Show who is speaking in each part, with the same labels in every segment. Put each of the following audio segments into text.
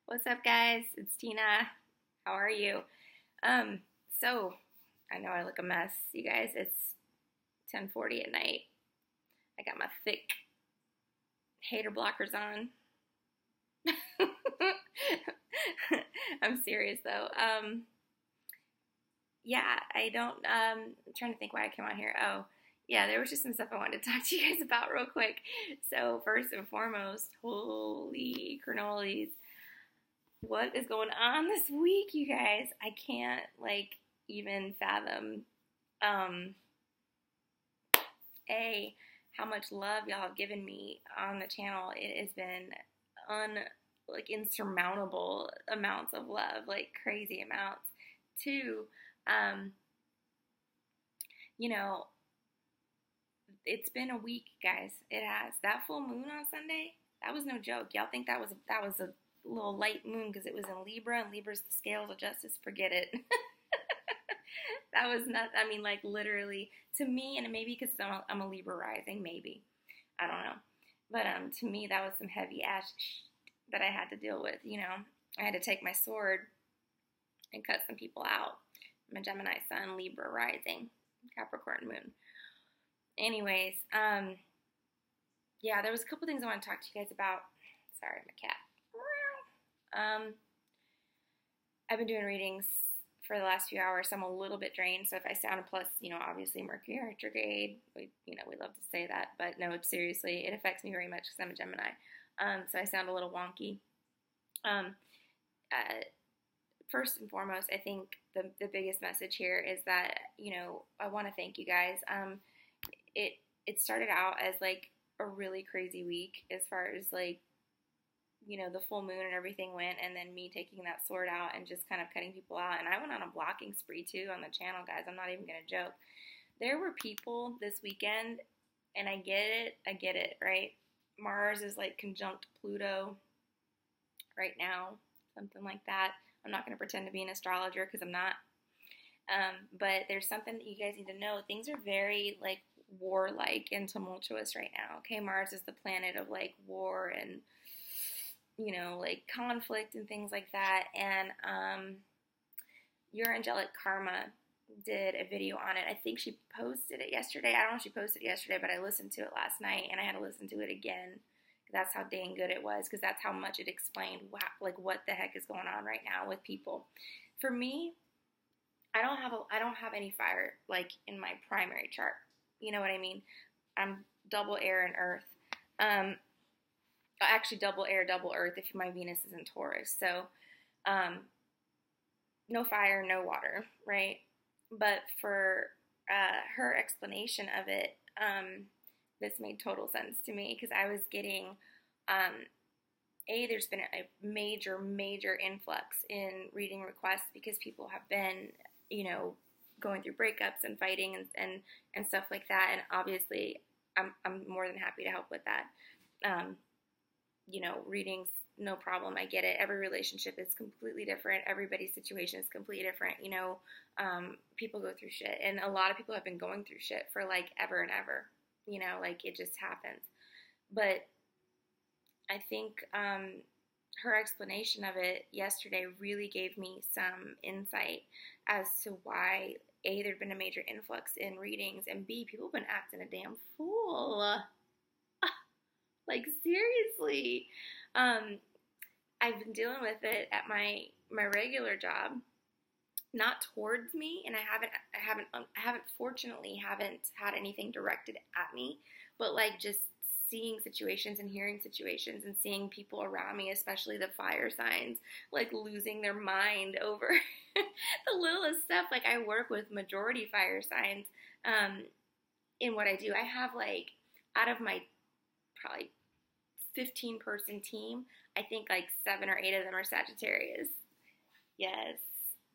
Speaker 1: What's up, guys? It's Tina. How are you? So I know I look a mess, you guys. It's 10:40 at night. I got my thick hater blockers on. I'm serious though. Yeah, I don't. I'm trying to think why I came on here. Oh, yeah, there was just some stuff I wanted to talk to you guys about real quick. So first and foremost, holy cannolis, what is going on this week, you guys? I can't even fathom um a how much love y'all have given me on the channel. It has been insurmountable amounts of love, like crazy amounts. Two, um, you know, it's been a week, guys. It has. That full moon on Sunday, that was no joke. Y'all think that was a little light moon because it was in Libra, and Libra's the scales of justice. Forget it. That was not, I mean, like literally to me, and maybe because I'm a Libra rising, maybe. I don't know. But to me, that was some heavy ass that I had to deal with, you know. I had to take my sword and cut some people out. I'm a Gemini sun, Libra rising, Capricorn moon. Anyways, yeah, there was a couple things I want to talk to you guys about. Sorry, my cat. I've been doing readings for the last few hours, so I'm a little bit drained. So if I sound, plus, obviously Mercury retrograde, we love to say that, but no, seriously, it affects me very much because I'm a Gemini. So I sound a little wonky. First and foremost, I think the biggest message here is that, I want to thank you guys. It started out as like a really crazy week as far as the full moon and everything went, and then me taking that sword out and just kind of cutting people out. And I went on a blocking spree too on the channel, guys. I'm not even going to joke. There were people this weekend, and I get it, right? Mars is like conjunct Pluto right now, something like that. I'm not going to pretend to be an astrologer because I'm not. But there's something that you guys need to know. Things are very warlike and tumultuous right now. Okay, Mars is the planet of war and conflict and things like that. And Your Angelic Karma did a video on it. I think she posted it yesterday. I don't know if she posted it yesterday, but I listened to it last night, and I had to listen to it again. That's how dang good it was, because that's how much it explained what the heck is going on right now with people. For me, I don't have any fire in my primary chart. You know what I mean? I'm double air and earth. Actually double air, double earth if my Venus is in Taurus. So no fire, no water, right? But for her explanation of it, this made total sense to me, because I was getting, there's been a major influx in reading requests because people have been, going through breakups and fighting and stuff like that. And obviously I'm more than happy to help with that. Readings, no problem. I get it. Every relationship is completely different. Everybody's situation is completely different. People go through shit, and a lot of people have been going through shit for ever and ever. It just happens. But I think her explanation of it yesterday really gave me some insight as to why A, there'd been a major influx in readings, and B, people have been acting a damn fool. Seriously. I've been dealing with it at my regular job, not towards me, and I haven't fortunately haven't had anything directed at me, but just seeing situations and hearing situations and seeing people around me, especially the fire signs, losing their mind over the littlest stuff. I work with majority fire signs in what I do. I have out of my probably 15-person team, I think 7 or 8 of them are Sagittarius. Yes,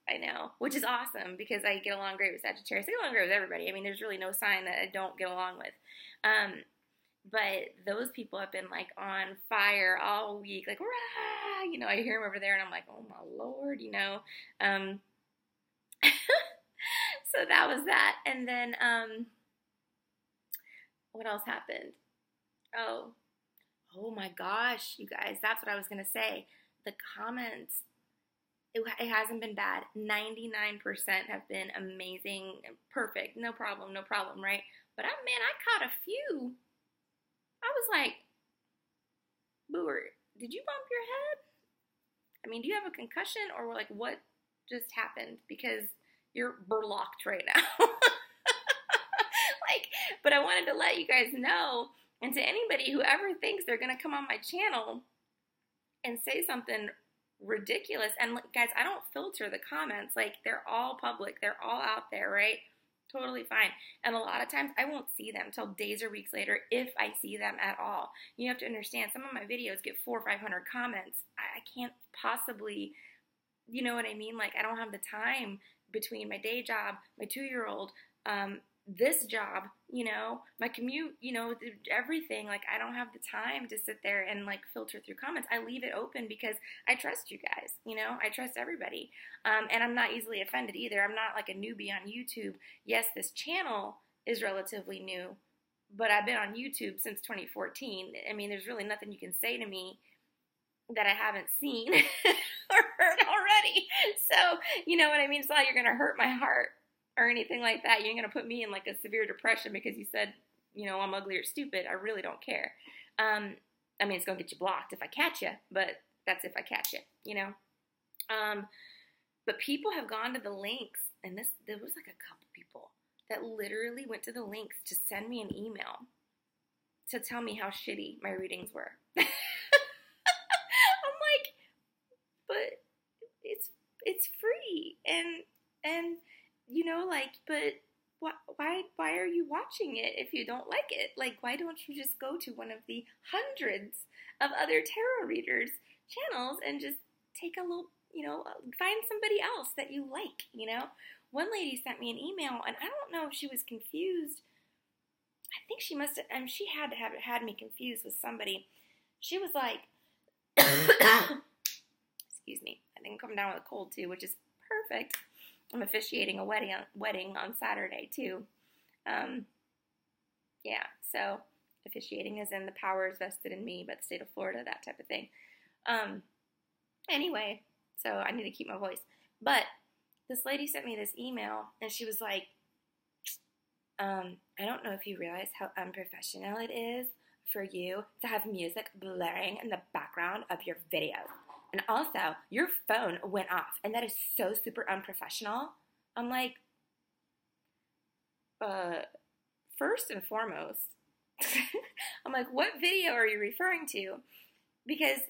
Speaker 1: I know, which is awesome because I get along great with Sagittarius. I get along great with everybody. I mean, there's really no sign that I don't get along with. But those people have been on fire all week, rah! I hear them over there and I'm oh my Lord, So that was that. And then, what else happened? Oh my gosh, you guys, that's what I was going to say. the comments, it hasn't been bad. 99% have been amazing, perfect, no problem, right? But I caught a few. I was like, Booer, did you bump your head? I mean, do you have a concussion, or like what just happened? Because you're burlocked right now. Like, but I wanted to let you guys know, and to anybody who ever thinks they're gonna come on my channel and say something ridiculous, and guys, I don't filter the comments. Like, they're all public, they're all out there, right? Totally fine. And a lot of times I won't see them till days or weeks later, if I see them at all. You have to understand, some of my videos get 400 or 500 comments. I can't possibly, you know what I mean? Like, I don't have the time between my day job, my 2-year-old, this job, you know, my commute, you know, everything. Like, I don't have the time to sit there and like filter through comments. I leave it open because I trust you guys, you know, I trust everybody. And I'm not easily offended either. I'm not like a newbie on YouTube. Yes, this channel is relatively new, but I've been on YouTube since 2014. I mean, there's really nothing you can say to me that I haven't seen or heard already. So, you know what I mean? It's not like you're going to hurt my heart or anything like that. You ain't going to put me in like a severe depression because you said, you know, I'm ugly or stupid. I really don't care. I mean, it's going to get you blocked if I catch you, but that's if I catch you, you know. But people have gone to the links, and there was like a couple people that literally went to the links to send me an email to tell me how shitty my readings were. I'm like, but it's free, and you know, like, but why are you watching it if you don't like it? Like, why don't you just go to one of the hundreds of other tarot readers channels and just take a little, you know, find somebody else that you like, you know? One lady sent me an email, and I don't know if she was confused. I think she must have, she had to have had me confused with somebody. She was like, excuse me, I think I'm coming down with a cold too, which is perfect. I'm officiating a wedding on Saturday too. Yeah, so officiating is in the powers vested in me by the state of Florida, that type of thing. Anyway, so I need to keep my voice. But this lady sent me this email, and she was like, I don't know if you realize how unprofessional it is for you to have music blaring in the background of your videos. And also, your phone went off, and that is so super unprofessional. I'm like, first and foremost, I'm like, what video are you referring to? Because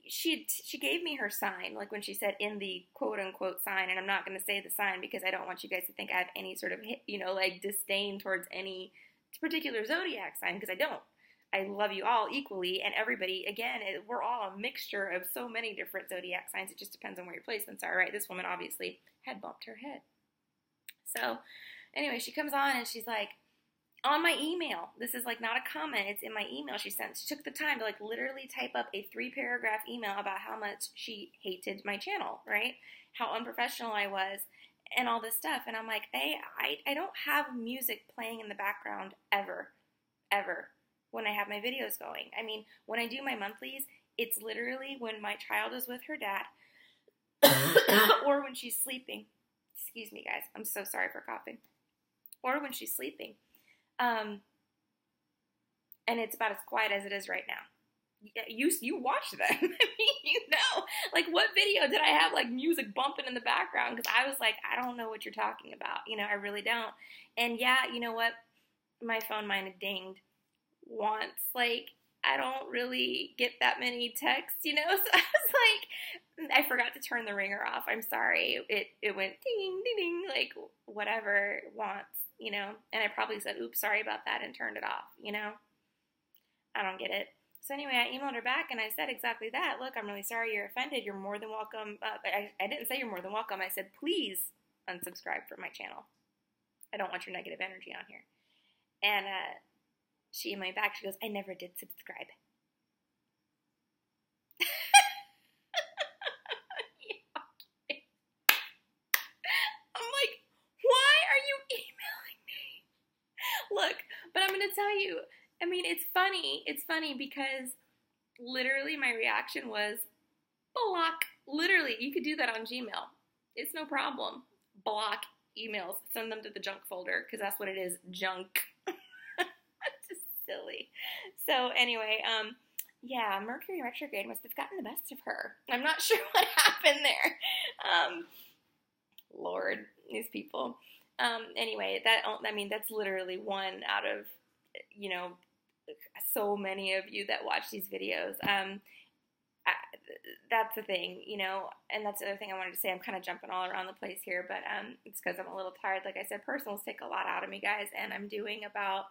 Speaker 1: she gave me her sign, like when she said in the quote-unquote sign, and I'm not going to say the sign because I don't want you guys to think I have any sort of, you know, like disdain towards any particular zodiac sign, because I don't. I love you all equally, and everybody, again, we're all a mixture of so many different zodiac signs. It just depends on where your placements are, right? This woman obviously had bumped her head. So, anyway, she comes on, and she's like, on my email, this is like not a comment, it's in my email she sent. She took the time to like literally type up a 3-paragraph email about how much she hated my channel, right? How unprofessional I was, and all this stuff. And I'm like, hey, I don't have music playing in the background ever, when I have my videos going. I mean, when I do my monthlies, it's literally when my child is with her dad or when she's sleeping. Excuse me, guys. I'm so sorry for coughing. Or when she's sleeping. And it's about as quiet as it is right now. You watch them. I mean, you know. Like, what video did I have, like, music bumping in the background? Because I was like, I don't know what you're talking about. You know, I really don't. And, yeah, you know what? My phone might have dinged once. Like, I don't really get that many texts, you know? So I was like, I forgot to turn the ringer off. I'm sorry. It went ding, ding, ding, like, whatever once, you know? And I probably said, oops, sorry about that, and turned it off, you know? I don't get it. So anyway, I emailed her back, and I said exactly that. Look, I'm really sorry you're offended. You're more than welcome. I didn't say you're more than welcome. I said, please unsubscribe from my channel. I don't want your negative energy on here. And she emailed me back. She goes, I never did subscribe. Yeah, okay. I'm like, why are you emailing me? Look, but I'm going to tell you, I mean, it's funny. It's funny because literally my reaction was, block. Literally, you could do that on Gmail. It's no problem. Block emails. Send them to the junk folder because that's what it is, junk. Just silly. So anyway, yeah, Mercury retrograde must have gotten the best of her. I'm not sure what happened there. Lord, these people. Anyway, that's literally one out of, so many of you that watch these videos. That's the thing, and that's the other thing I wanted to say. I'm kind of jumping all around the place here, but it's because I'm a little tired. Like I said, personals take a lot out of me, guys, and I'm doing about,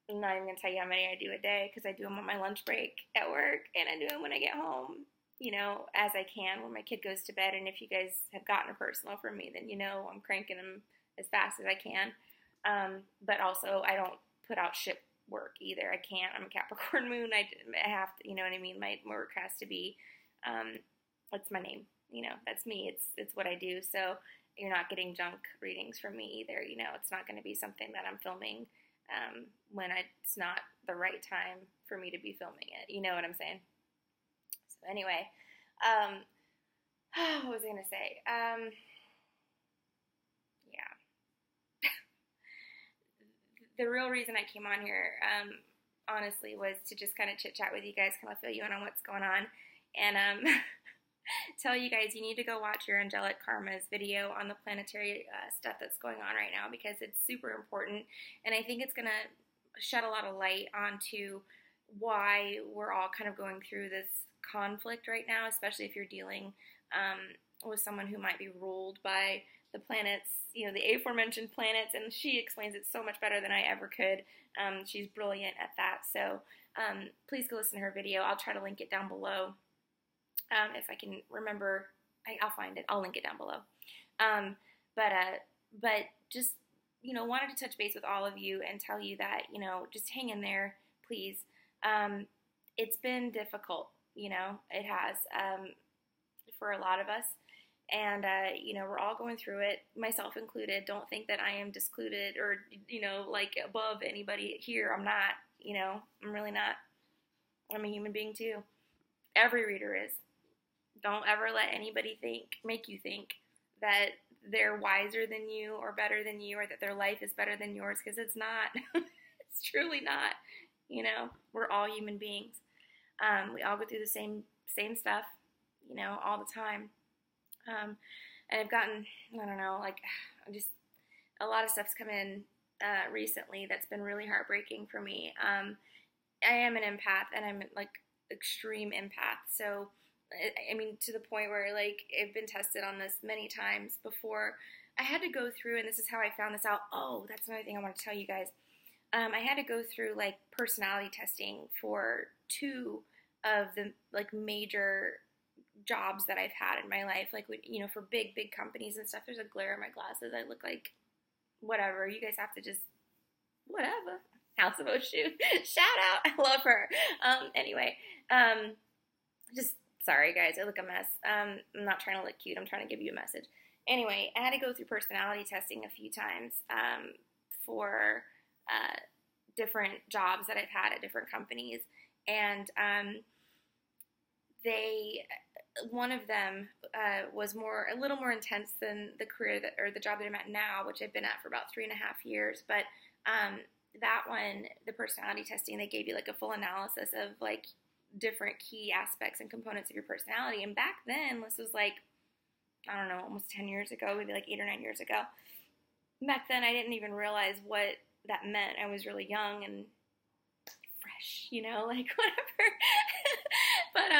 Speaker 1: I'm not even going to tell you how many I do a day because I do them on my lunch break at work, and I do them when I get home, as I can when my kid goes to bed. And if you guys have gotten a personal from me, then I'm cranking them as fast as I can. But also, I don't put out shit work either. I can't. I'm a Capricorn moon. I have to, you know what I mean? My work has to be, what's my name? That's me. It's what I do. So you're not getting junk readings from me either. It's not going to be something that I'm filming when it's not the right time for me to be filming it. You know what I'm saying? So anyway, what was I going to say? Yeah. The real reason I came on here, honestly, was to just kind of chit-chat with you guys, kind of fill you in on what's going on, and tell you guys you need to go watch your Angelic Karma's video on the planetary stuff that's going on right now, because it's super important, and I think it's going to shed a lot of light onto why we're all kind of going through this conflict right now, especially if you're dealing with someone who might be ruled by the planets, the aforementioned planets, and she explains it so much better than I ever could. She's brilliant at that, so please go listen to her video. I'll try to link it down below. If I can remember, I'll find it. I'll link it down below. But just, wanted to touch base with all of you and tell you that, just hang in there, please. It's been difficult, it has, for a lot of us. And, we're all going through it, myself included. Don't think that I am discluded or, above anybody here. I'm not, I'm really not. I'm a human being too. Every reader is. Don't ever let anybody make you think that they're wiser than you or better than you, or that their life is better than yours, because it's not. It's truly not. We're all human beings. We all go through the same stuff, all the time. And I've gotten, I don't know, just a lot of stuff's come in recently that's been really heartbreaking for me. I am an empath, and I'm extreme empath. So, to the point where I've been tested on this many times before. I had to go through, and this is how I found this out. Oh, that's another thing I want to tell you guys. I had to go through personality testing for 2 of the major jobs that I've had in my life, for big companies and stuff. There's a glare in my glasses. I look like whatever. You guys have to just whatever. House of Oshu. Shout out. I love her. Anyway, just sorry guys, I look a mess. I'm not trying to look cute. I'm trying to give you a message. Anyway, I had to go through personality testing a few times for different jobs that I've had at different companies, and one of them was a little more intense than the career or the job that I'm at now, which I've been at for about 3.5 years. But that one, the personality testing, they gave you a full analysis of different key aspects and components of your personality. And back then, this was I don't know, almost 10 years ago, maybe 8 or 9 years ago. Back then, I didn't even realize what that meant. I was really young and fresh, whatever. But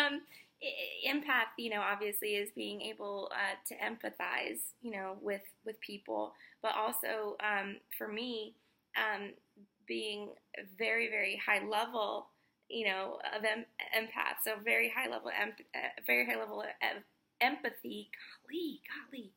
Speaker 1: empath, obviously is being able to empathize, with people, but also for me, being very, very high level, of empath, so very high level of empathy. Golly,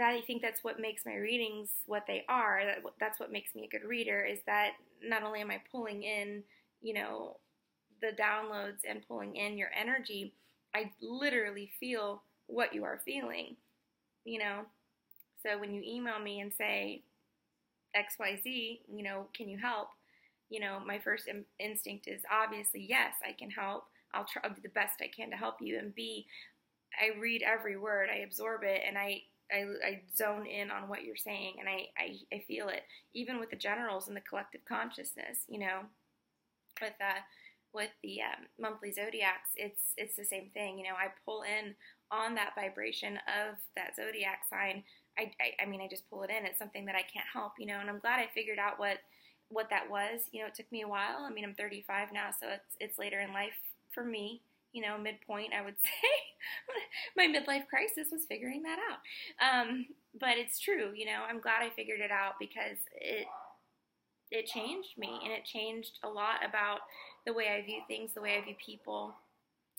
Speaker 1: I think that's what makes my readings what they are. That's what makes me a good reader, is that not only am I pulling in, the downloads and pulling in your energy, I literally feel what you are feeling, So when you email me and say XYZ, can you help? My first instinct is obviously, yes, I can help. I'll do the best I can to help you. And B, I read every word, I absorb it, and I zone in on what you're saying, and I feel it. Even with the generals and the collective consciousness, with the monthly zodiacs, it's the same thing. I pull in on that vibration of that zodiac sign. I just pull it in. It's something that I can't help, and I'm glad I figured out what that was. It took me a while. I'm 35 now, so it's later in life for me. Midpoint, I would say. My midlife crisis was figuring that out. But it's true, I'm glad I figured it out, because it changed me, and it changed a lot about the way I view things, the way I view people,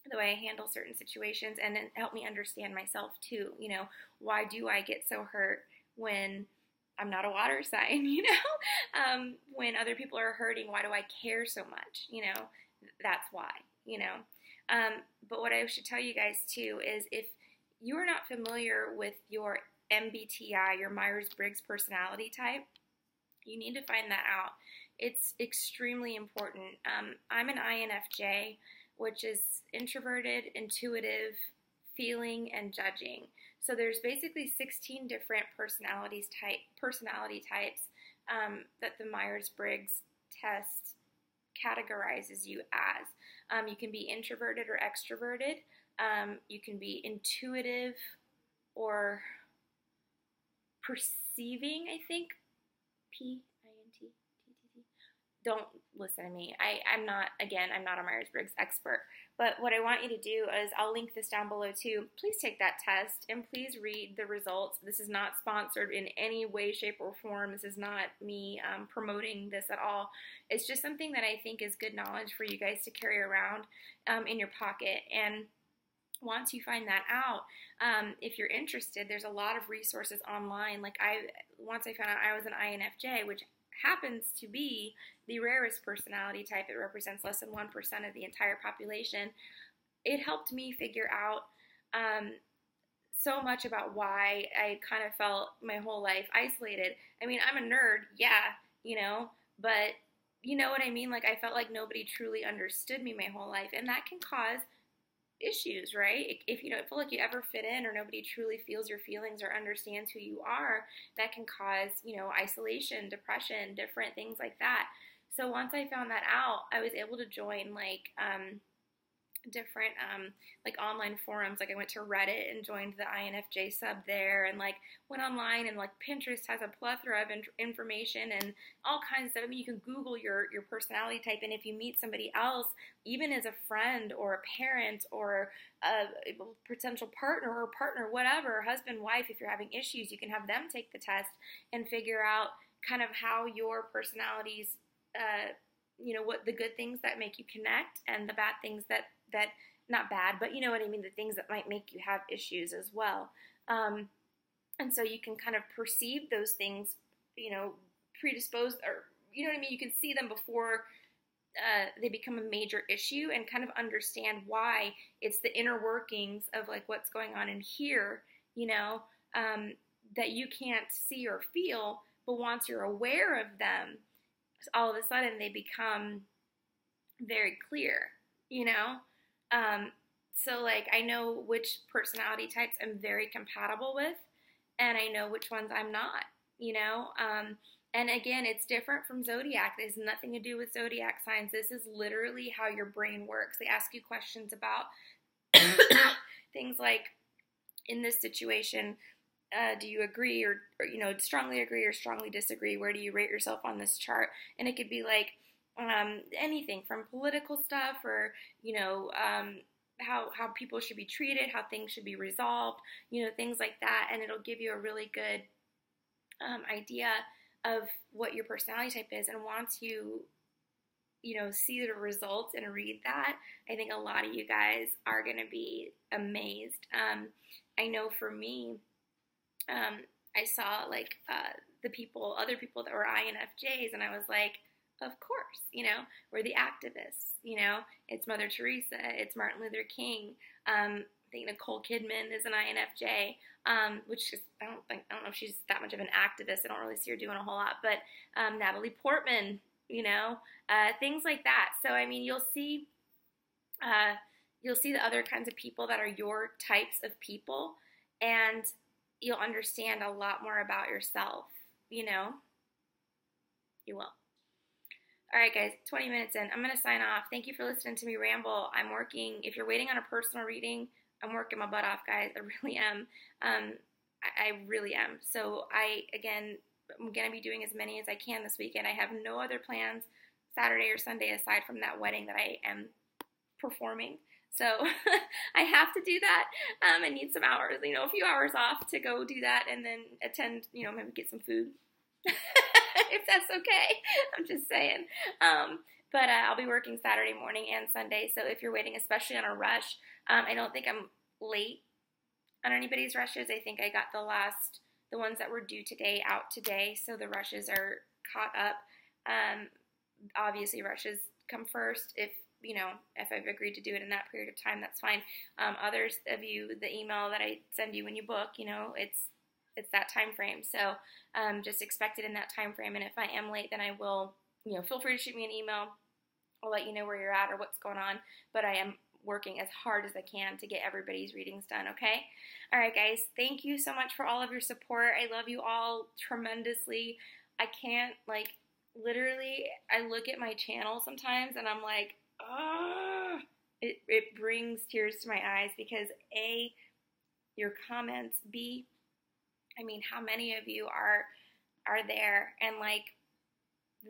Speaker 1: the way I handle certain situations, and it helped me understand myself too. Why do I get so hurt when I'm not a water sign, when other people are hurting? Why do I care so much? That's why, but what I should tell you guys too is, if you are not familiar with your MBTI, your Myers-Briggs personality type, you need to find that out. It's extremely important. I'm an INFJ, which is introverted, intuitive, feeling, and judging. So there's basically 16 different personality types that the Myers-Briggs test categorizes you as. You can be introverted or extroverted. You can be intuitive or perceiving, I think. PINT. Don't listen to me. I'm not a Myers-Briggs expert. But what I want you to do is, I'll link this down below too. Please take that test, and please read the results. This is not sponsored in any way, shape, or form. This is not me promoting this at all. It's just something that I think is good knowledge for you guys to carry around in your pocket. And once you find that out, if you're interested, there's a lot of resources online. Like once I found out I was an INFJ, which happens to be the rarest personality type. It represents less than 1% of the entire population. It helped me figure out so much about why I kind of felt my whole life isolated. I'm a nerd, yeah, but you know what I mean? Like, I felt like nobody truly understood me my whole life, and that can cause issues, right? If you don't feel like you ever fit in, or nobody truly feels your feelings or understands who you are, that can cause, isolation, depression, different things like that. So once I found that out, I was able to join different online forums. Like, I went to Reddit and joined the INFJ sub there, and went online, and Pinterest has a plethora of information and all kinds of stuff. You can Google your personality type, and if you meet somebody else, even as a friend or a parent or a potential partner or whatever, husband, wife, if you're having issues, you can have them take the test and figure out kind of how your personalities, what the good things that make you connect, and the bad things that not bad, but you know what I mean, the things that might make you have issues as well. And so you can kind of perceive those things, predisposed, or you know what I mean, you can see them before they become a major issue, and kind of understand why. It's the inner workings of what's going on in here, that you can't see or feel, but once you're aware of them, all of a sudden they become very clear, So I know which personality types I'm very compatible with, and I know which ones I'm not, and again, it's different from zodiac. It has nothing to do with zodiac signs. This is literally how your brain works. They ask you questions about things like, in this situation, do you agree or strongly agree or strongly disagree? Where do you rate yourself on this chart? And it could be anything from political stuff, or how people should be treated, how things should be resolved, things like that. And it'll give you a really good idea of what your personality type is. And once you see the results and read that, I think a lot of you guys are going to be amazed. I know for me, I saw other people that were INFJs, and I was like, of course, we're the activists, it's Mother Teresa, it's Martin Luther King. I think Nicole Kidman is an INFJ, which is, I don't know if she's that much of an activist. I don't really see her doing a whole lot, but Natalie Portman, things like that. So, you'll see you'll see the other kinds of people that are your types of people, and you'll understand a lot more about yourself, you know? You will. All right, guys, 20 minutes in. I'm going to sign off. Thank you for listening to me ramble. I'm working. If you're waiting on a personal reading, I'm working my butt off, guys. I really am. I really am. So I'm going to be doing as many as I can this weekend. I have no other plans Saturday or Sunday aside from that wedding that I am performing. So I have to do that. I need some hours, a few hours off to go do that and then attend, maybe get some food. If that's okay. I'm just saying. But I'll be working Saturday morning and Sunday. So if you're waiting, especially on a rush, I don't think I'm late on anybody's rushes. I think I got the ones that were due today out today. So the rushes are caught up. Obviously rushes come first. If I've agreed to do it in that period of time, that's fine. Others of you, the email that I send you when you book, it's that time frame. So just expect it in that time frame. And if I am late, then I will, feel free to shoot me an email. I'll let you know where you're at or what's going on. But I am working as hard as I can to get everybody's readings done, okay? All right, guys. Thank you so much for all of your support. I love you all tremendously. I can't, literally, I look at my channel sometimes and I'm like, oh, it brings tears to my eyes because A, your comments, B, how many of you are there and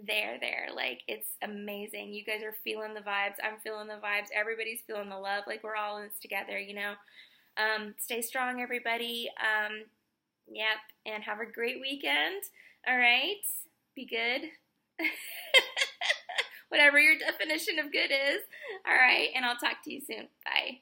Speaker 1: they're there. It's amazing. You guys are feeling the vibes. I'm feeling the vibes. Everybody's feeling the love. We're all in this together, Stay strong, everybody. Yep. And have a great weekend. All right. Be good. Whatever your definition of good is. All right. And I'll talk to you soon. Bye.